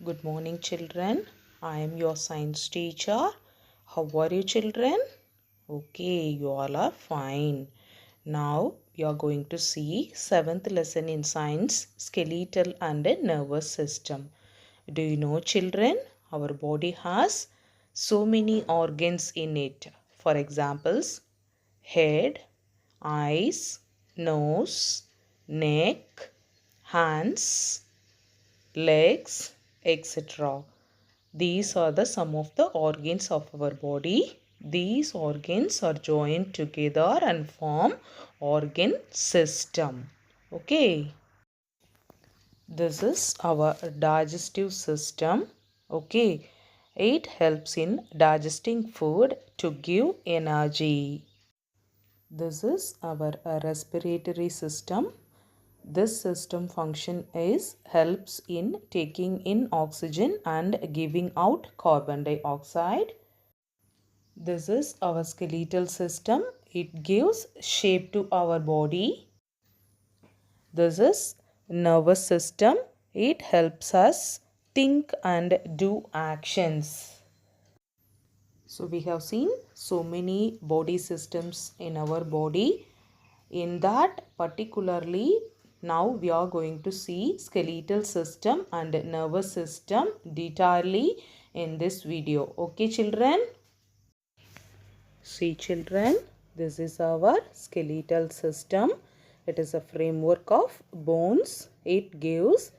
Good morning, children. I am your science teacher. How are you, children? Okay, you all are fine. Now we are going to see seventh lesson in science, skeletal and nervous system. Do you know, children, our body has so many organs in it. For examples, head, eyes, nose, neck, hands, legs, etc. These are the some of the organs of our body. These organs are joined together and form organ system. Okay. This is our digestive system. Okay. It helps in digesting food to give energy. This is our respiratory system. This system function is helps in taking in oxygen and giving out carbon dioxide. This is our skeletal system. It gives shape to our body. This is nervous system. It helps us think and do actions. So we have seen so many body systems in our body. In that particularly now we are going to see skeletal system and nervous system detailedly in this video. Okay, children? See, children, this is our skeletal system. It is a framework of bones. It gives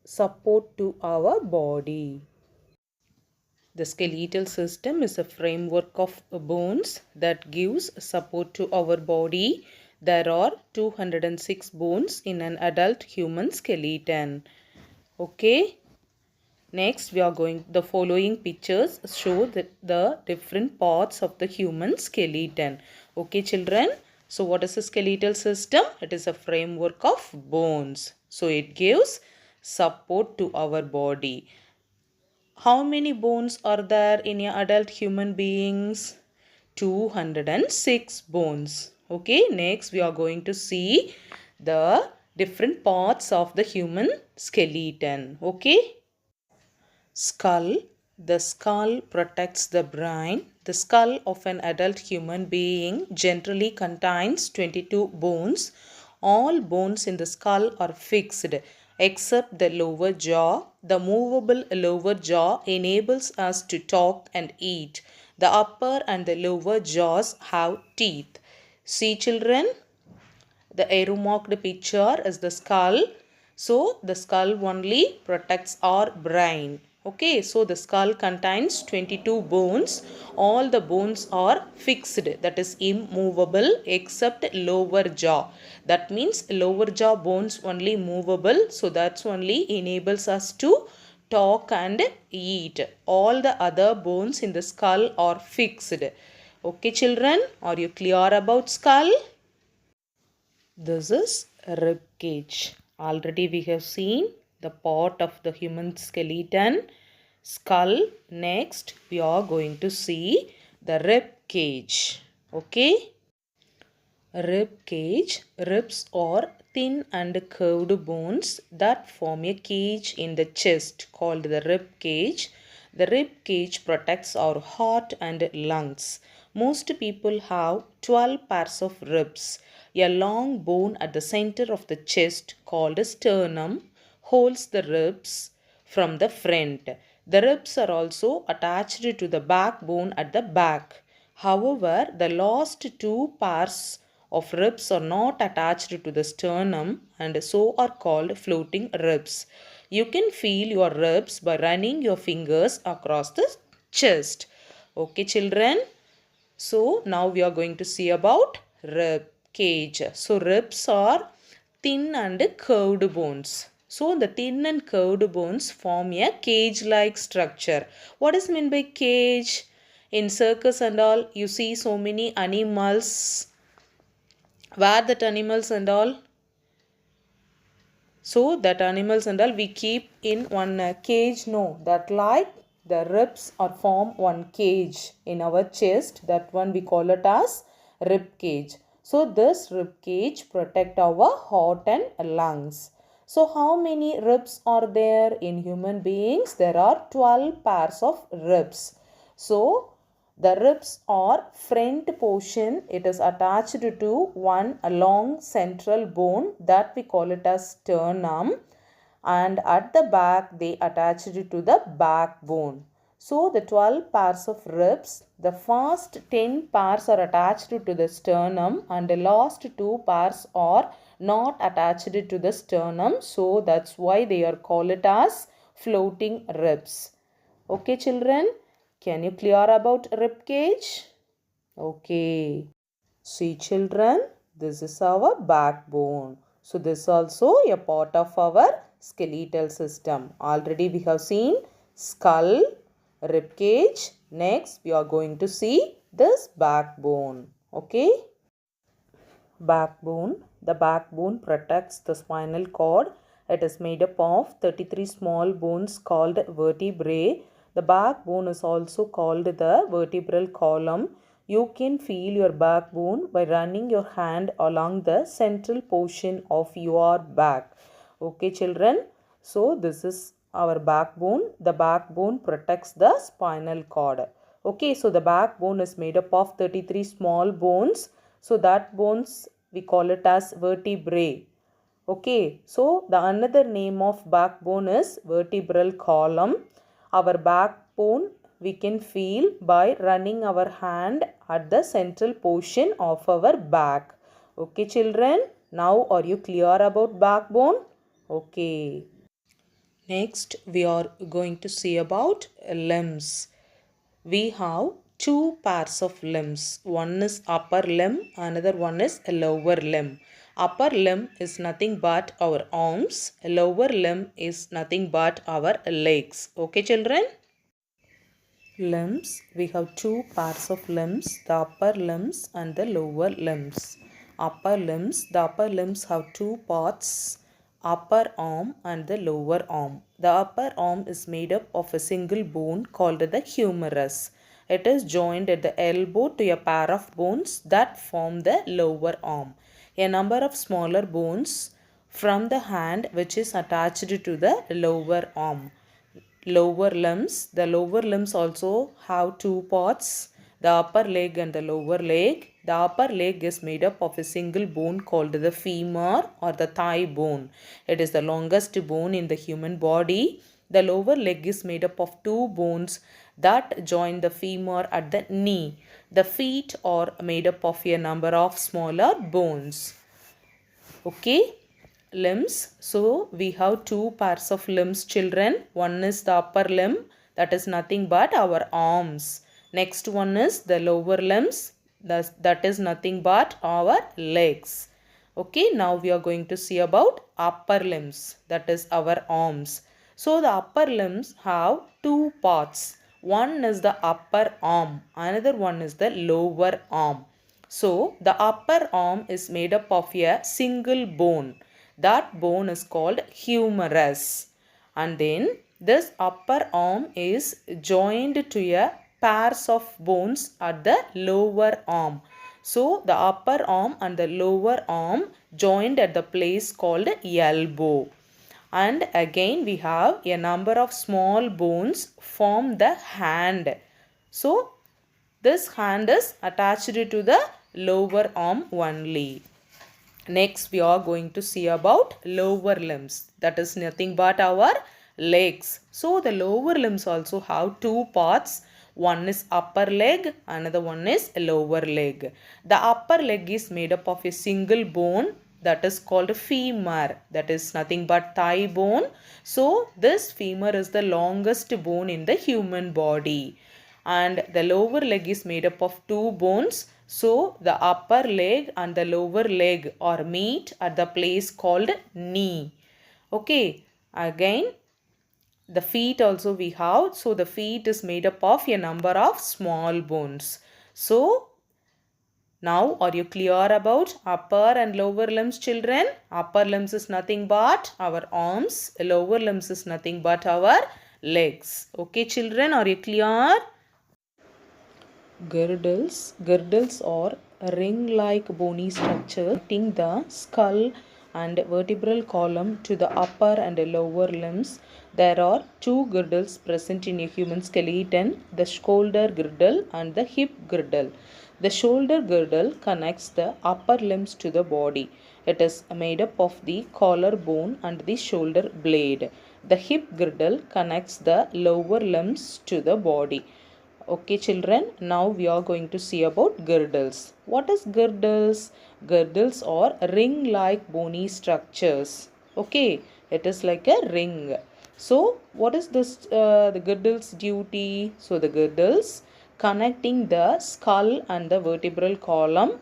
support to our body. The skeletal system is a framework of bones that gives support to our body. There are 206 bones in an adult human skeleton. Okay. Next, we are going, the following pictures show the different parts of the human skeleton. Okay, children. So, what is a skeletal system? It is a framework of bones. So, it gives support to our body. How many bones are there in an adult human beings? 206 bones. Okay, next we are going to see the different parts of the human skeleton. Okay. Skull. The skull protects the brain. The skull of an adult human being generally contains 22 bones. All bones in the skull are fixed except the lower jaw. The movable lower jaw enables us to talk and eat. The upper and the lower jaws have teeth. See, children, the arrow marked picture is the skull. So the skull only protects our brain. Okay, so the skull contains 22 bones. All the bones are fixed, that is immovable, except lower jaw. That means lower jaw bones only movable. So that's only enables us to talk and eat. All the other bones in the skull are fixed. Okay, children, are you clear about skull? This is rib cage. Already we have seen the part of the human skeleton, skull. Next we are going to see the rib cage. Okay. Rib cage. Ribs are thin and curved bones that form a cage in the chest called the rib cage. The rib cage protects our heart and lungs. Most people have 12 pairs of ribs. A long bone at the center of the chest called a sternum holds the ribs from the front. The ribs are also attached to the backbone at the back. However, the last two pairs of ribs are not attached to the sternum and so are called floating ribs. You can feel your ribs by running your fingers across the chest. Okay, children. So now we are going to see about rib cage. So ribs are thin and curved bones. So the thin and curved bones form a cage-like structure. What is meant by cage? In circus and all, you see so many animals. Where that animals and all? So that animals and all we keep in one cage. No, that like the ribs are form one cage in our chest. That one we call it as rib cage. So this rib cage protect our heart and lungs. So how many ribs are there in human beings? There are 12 pairs of ribs. So the ribs are front portion. It is attached to one long central bone that we call it as sternum, and at the back they attached to the backbone. So the 12 pairs of ribs, the first 10 pairs are attached to the sternum and the last 2 pairs are not attached to the sternum. So that's why they are called it as floating ribs. Okay children, can you clear about rib cage? Okay. See children, this is our backbone. So this is also a part of our skeletal system. Already we have seen skull, rib cage. Next we are going to see this backbone. Okay. Backbone. The backbone protects the spinal cord. It is made up of 33 small bones called vertebrae. The backbone is also called the vertebral column. You can feel your backbone by running your hand along the central portion of your back. Okay children. So this is our backbone. The backbone protects the spinal cord. Okay, so the backbone is made up of 33 small bones. So that bones we call it as vertebrae. Okay, so the another name of backbone is vertebral column. Our backbone we can feel by running our hand at the central portion of our back. Okay children, now are you clear about backbone? Okay. Next we are going to see about limbs. We have two pairs of limbs. One is upper limb, another one is lower limb. Upper limb is nothing but our arms. Lower limb is nothing but our legs. Okay children? Limbs. We have two pairs of limbs, the upper limbs and the lower limbs. Upper limbs. The upper limbs have two parts, upper arm and the lower arm. The upper arm is made up of a single bone called the humerus. It is joined at the elbow to a pair of bones that form the lower arm. A number of smaller bones from the hand which is attached to the lower arm. Lower limbs. The lower limbs also have two parts, the upper leg and the lower leg. The upper leg is made up of a single bone called the femur or the thigh bone. It is the longest bone in the human body. The lower leg is made up of two bones that join the femur at the knee. The feet are made up of a number of smaller bones. Okay. Limbs. So we have two pairs of limbs children. One is the upper limb, that is nothing but our arms. Next one is the lower limbs, that is nothing but our legs. Okay, now we are going to see about upper limbs, that is our arms. So the upper limbs have two parts. One is the upper arm, another one is the lower arm. So the upper arm is made up of a single bone. That bone is called humerus. And then this upper arm is joined to a pairs of bones at the lower arm. So the upper arm and the lower arm joined at the place called elbow. And again we have a number of small bones form the hand. So this hand is attached to the lower arm only. Next we are going to see about lower limbs, that is nothing but our legs. So the lower limbs also have two parts. One is upper leg, another one is lower leg. The upper leg is made up of a single bone, that is called femur, that is nothing but thigh bone. So this femur is the longest bone in the human body. And the lower leg is made up of two bones. So the upper leg and the lower leg are meet at the place called knee. Okay, again the feet also we have. So the feet is made up of a number of small bones. So now are you clear about upper and lower limbs children? Upper limbs is nothing but our arms. Lower limbs is nothing but our legs. Okay children, are you clear? Girdles. Girdles are ring-like bony structure connecting the skull and vertebral column to the upper and lower limbs, there are two girdles present in a human skeleton, the shoulder girdle and the hip girdle. The shoulder girdle connects the upper limbs to the body. It is made up of the collarbone and the shoulder blade. The hip girdle connects the lower limbs to the body. Okay children, now we are going to see about girdles. What is girdles? Girdles are ring like bony structures. Okay, it is like a ring. So what is this the girdle's duty? So the girdles connecting the skull and the vertebral column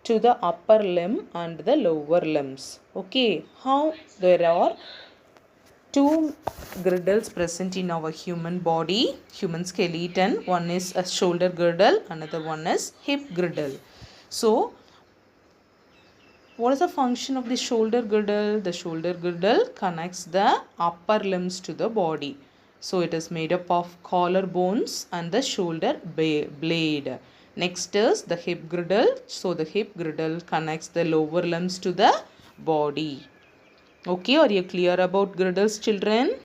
to the upper limb and the lower limbs. Okay, how there are two girdles present in our human body, human skeleton. One is a shoulder girdle, another one is hip girdle. So what is the function of the shoulder girdle? The shoulder girdle connects the upper limbs to the body. So it is made up of collarbones and the shoulder blade. Next is the hip girdle. So the hip girdle connects the lower limbs to the body. Okay, are you clear about girdles, children?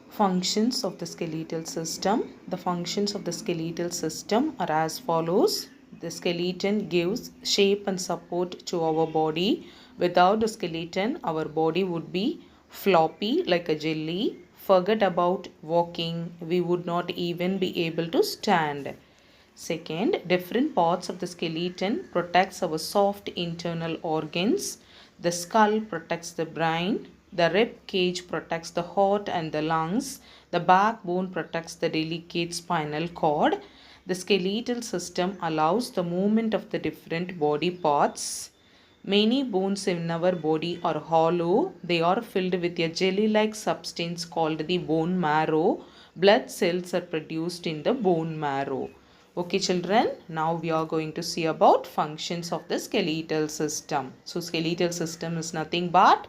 Functions of the skeletal system. The functions of the skeletal system are as follows. The skeleton gives shape and support to our body. Without the skeleton, our body would be floppy like a jelly. Forget about walking. We would not even be able to stand. Second, different parts of the skeleton protects our soft internal organs. The skull protects the brain. The rib cage protects the heart and the lungs. The backbone protects the delicate spinal cord. The skeletal system allows the movement of the different body parts. Many bones in our body are hollow. They are filled with a jelly-like substance called the bone marrow. Blood cells are produced in the bone marrow. Okay children, now we are going to see about functions of the skeletal system. So skeletal system is nothing but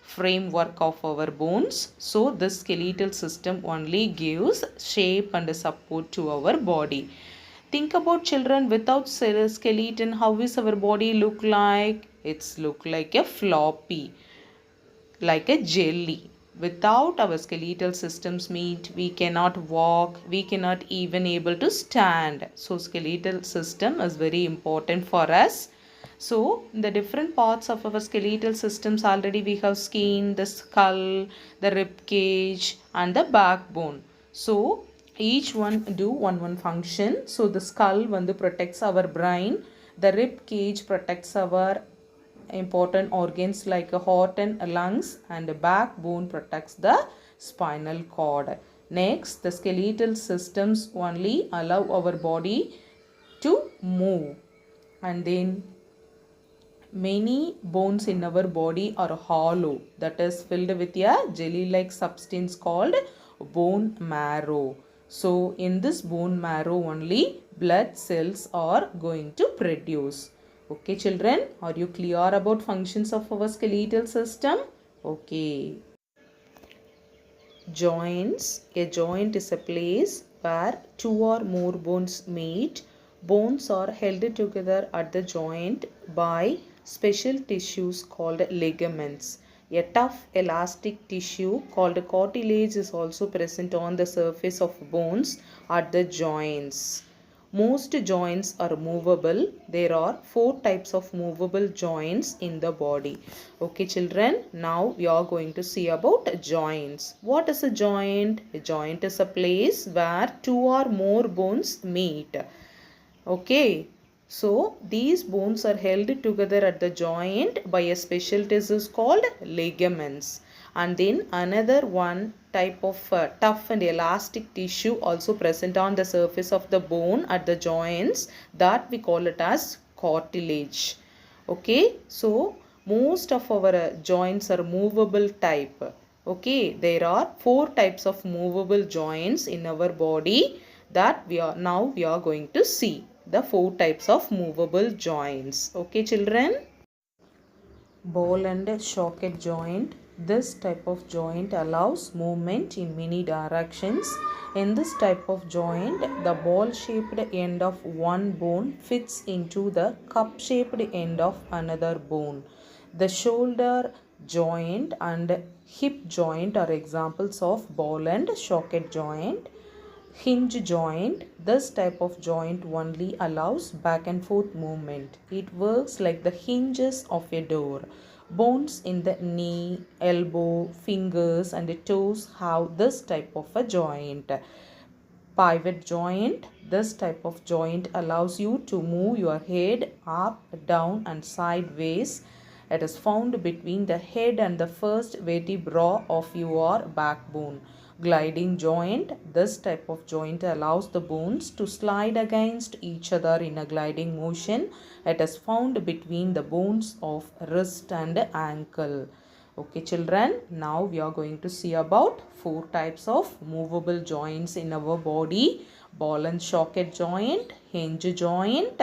framework of our bones. So this skeletal system only gives shape and support to our body. Think about children, without skeleton, how is our body look like? It's look like a floppy, like a jelly. Without our skeletal systems meet, we cannot walk, we cannot even able to stand. So skeletal system is very important for us. So the different parts of our skeletal systems already we have skin, the skull, the rib cage and the backbone. So each one do one function. So the skull protects our brain, the rib cage protects our important organs like a heart and lungs, and the backbone protects the spinal cord. Next, the skeletal systems only allow our body to move, and then many bones in our body are hollow, that is filled with a jelly-like substance called bone marrow. So in this bone marrow only blood cells are going to produce. Okay children, are you clear about functions of our skeletal system? Okay. Joints. A joint is a place where two or more bones meet. Bones are held together at the joint by special tissues called ligaments. A tough elastic tissue called cartilage is also present on the surface of bones at the joints. Most joints are movable. There are 4 types of movable joints in the body. Okay children, now we are going to see about joints. What is a joint? A joint is a place where 2 or more bones meet. Okay, so these bones are held together at the joint by a special tissue called ligaments. And then another one type of tough and elastic tissue also present on the surface of the bone at the joints, that we call it as cartilage. Okay, so most of our joints are movable type. Okay, there are 4 types of movable joints in our body that we are going to see the 4 types of movable joints. Okay children. Ball and socket joint. This type of joint allows movement in many directions. In this type of joint, the ball-shaped end of one bone fits into the cup-shaped end of another bone. The shoulder joint and hip joint are examples of ball and socket joint. Hinge joint. This type of joint only allows back and forth movement. It works like the hinges of a door. Bones in the knee, elbow, fingers and toes have this type of a joint. Pivot joint. This type of joint allows you to move your head up, down and sideways. It is found between the head and the first vertebra of your backbone. Gliding joint. This type of joint allows the bones to slide against each other in a gliding motion. It is found between the bones of wrist and ankle. Okay children, now we are going to see about 4 types of movable joints in our body. Ball and socket joint, hinge joint,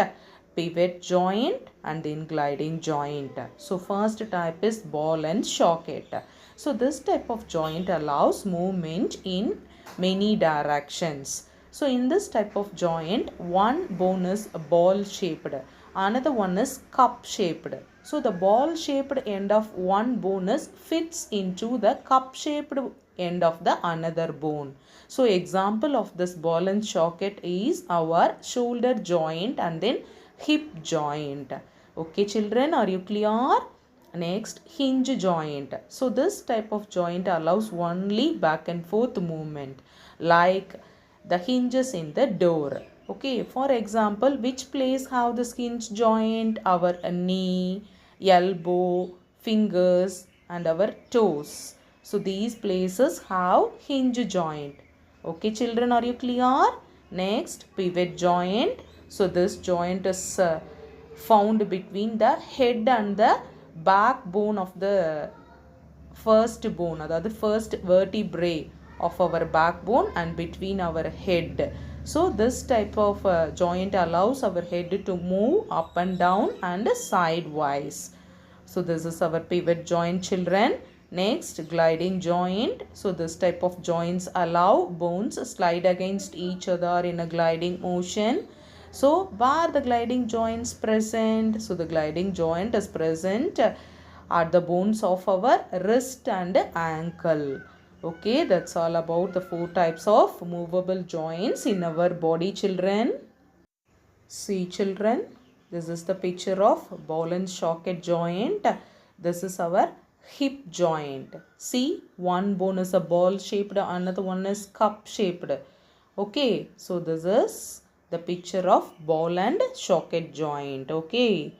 pivot joint and then gliding joint. So first type is ball and socket. So this type of joint allows movement in many directions. So in this type of joint, one bone is ball shaped, another one is cup shaped. So the ball shaped end of one bone fits into the cup shaped end of the another bone. So example of this ball and socket is our shoulder joint and then hip joint. Okay children, are you clear? Next, hinge joint. So this type of joint allows only back and forth movement like the hinges in the door. Okay, for example, which place have this hinge joint? Our knee, elbow, fingers and our toes. So these places have hinge joint. Okay children, are you clear? Next, pivot joint. So this joint is found between the head and the backbone of the first bone, the first vertebrae of our backbone and between our head. So this type of joint allows our head to move up and down and sidewise. So this is our pivot joint children. Next, gliding joint. So this type of joints allow bones slide against each other in a gliding motion. So where the gliding joints present? So the gliding joint is present at the bones of our wrist and ankle. Okay, that's all about the 4 types of movable joints in our body children. See children, this is the picture of ball and socket joint. This is our hip joint. See, one bone is a ball shaped, another one is cup shaped. Okay, so this is the picture of ball and socket joint. Okay.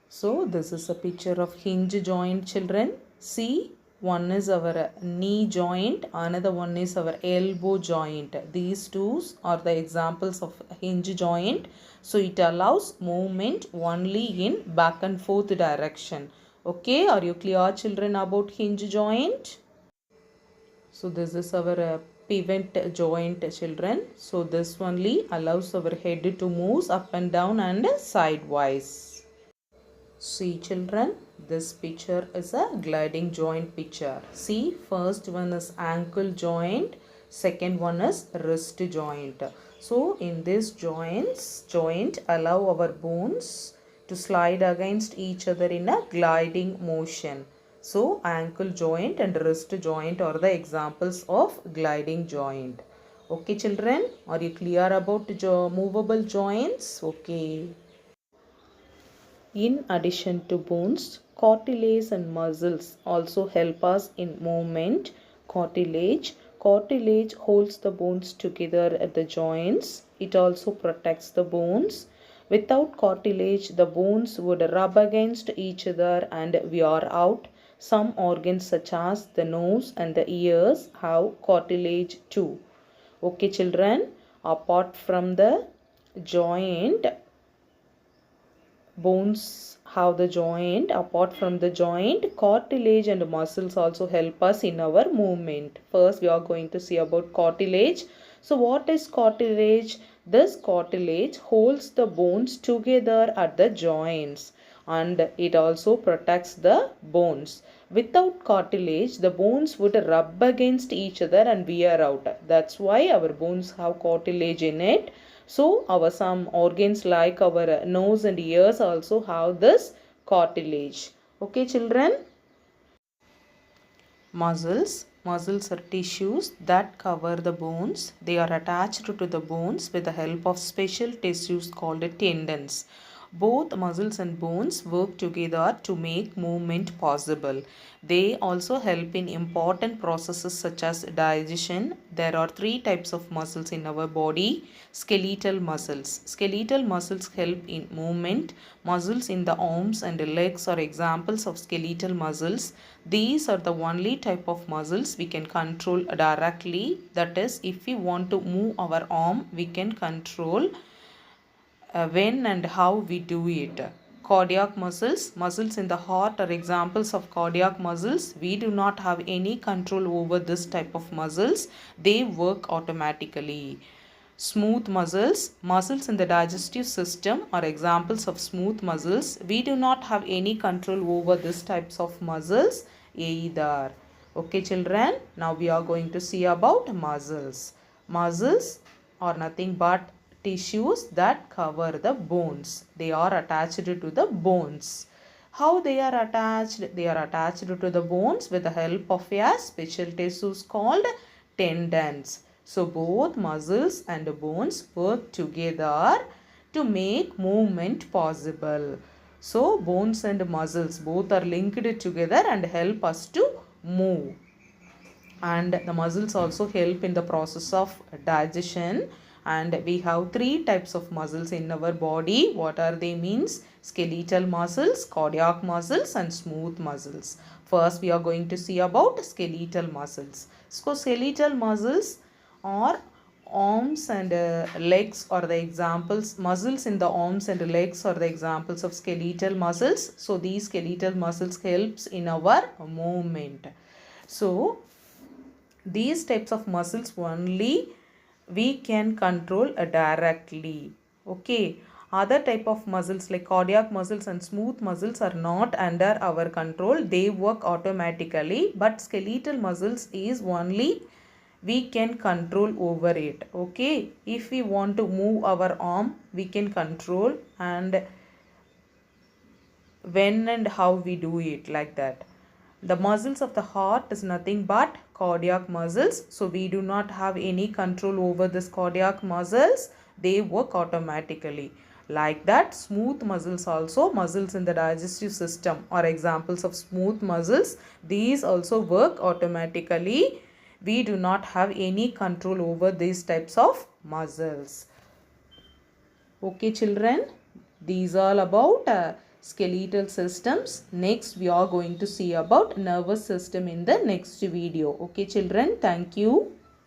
So this is a picture of hinge joint children. See, one is our knee joint, another one is our elbow joint. These two are the examples of hinge joint. So it allows movement only in back and forth direction. Okay, are you clear children about hinge joint? So this is our pivot joint children. So this only allows our head to move up and down and sidewise. See children, this picture is a gliding joint picture. See, first one is ankle joint, second one is wrist joint. So in this joint allow our bones to slide against each other in a gliding motion. So ankle joint and wrist joint are the examples of gliding joint. Okay children, are you clear about movable joints? Okay. In addition to bones, cartilage and muscles also help us in movement. Cartilage holds the bones together at the joints. It also protects the bones. Without cartilage, the bones would rub against each other and wear out. Some organs such as the nose and the ears have cartilage too. Okay children, apart from the joint, bones have the joint. Apart from the joint, cartilage and muscles also help us in our movement. First we are going to see about cartilage. So what is cartilage? This cartilage holds the bones together at the joints and it also protects the bones. Without cartilage, the bones would rub against each other and wear out. That's why our bones have cartilage in it. So our some organs like our nose and ears also have this cartilage. Okay children? Muscles. Muscles are tissues that cover the bones. They are attached to the bones with the help of special tissues called tendons. Both muscles and bones work together to make movement possible. They also help in important processes such as digestion. There are three types of muscles in our body. Skeletal muscles. Skeletal muscles help in movement. Muscles in the arms and legs are examples of skeletal muscles. These are the only type of muscles we can control directly. That is, if we want to move our arm, we can control when and how we do it. Cardiac muscles. Muscles in the heart are examples of cardiac muscles. We do not have any control over this type of muscles. They work automatically. Smooth muscles. Muscles in the digestive system are examples of smooth muscles. We do not have any control over these types of muscles either. Okay children, now we are going to see about muscles. Muscles are nothing but tissues that cover the bones. They are attached to the bones. How they are attached? They are attached to the bones with the help of a special tissues called tendons. So both muscles and bones work together to make movement possible. So bones and muscles both are linked together and help us to move. And the muscles also help in the process of digestion. And we have three types of muscles in our body. What are they means? Skeletal muscles, cardiac muscles and smooth muscles. First we are going to see about skeletal muscles. So skeletal muscles are arms and legs are the examples. Muscles in the arms and legs are the examples of skeletal muscles. So these skeletal muscles helps in our movement. So these types of muscles only we can control directly. Okay, other type of muscles like cardiac muscles and smooth muscles are not under our control. They work automatically, but skeletal muscles is only we can control over it. Okay, if we want to move our arm, we can control, and when and how we do it, like that. The muscles of the heart is nothing but cardiac muscles. So we do not have any control over this cardiac muscles. They work automatically. Like that, smooth muscles also, muscles in the digestive system are examples of smooth muscles. These also work automatically. We do not have any control over these types of muscles. Okay children, these are about skeletal systems. Next we are going to see about nervous system in the next video. Okay children, thank you.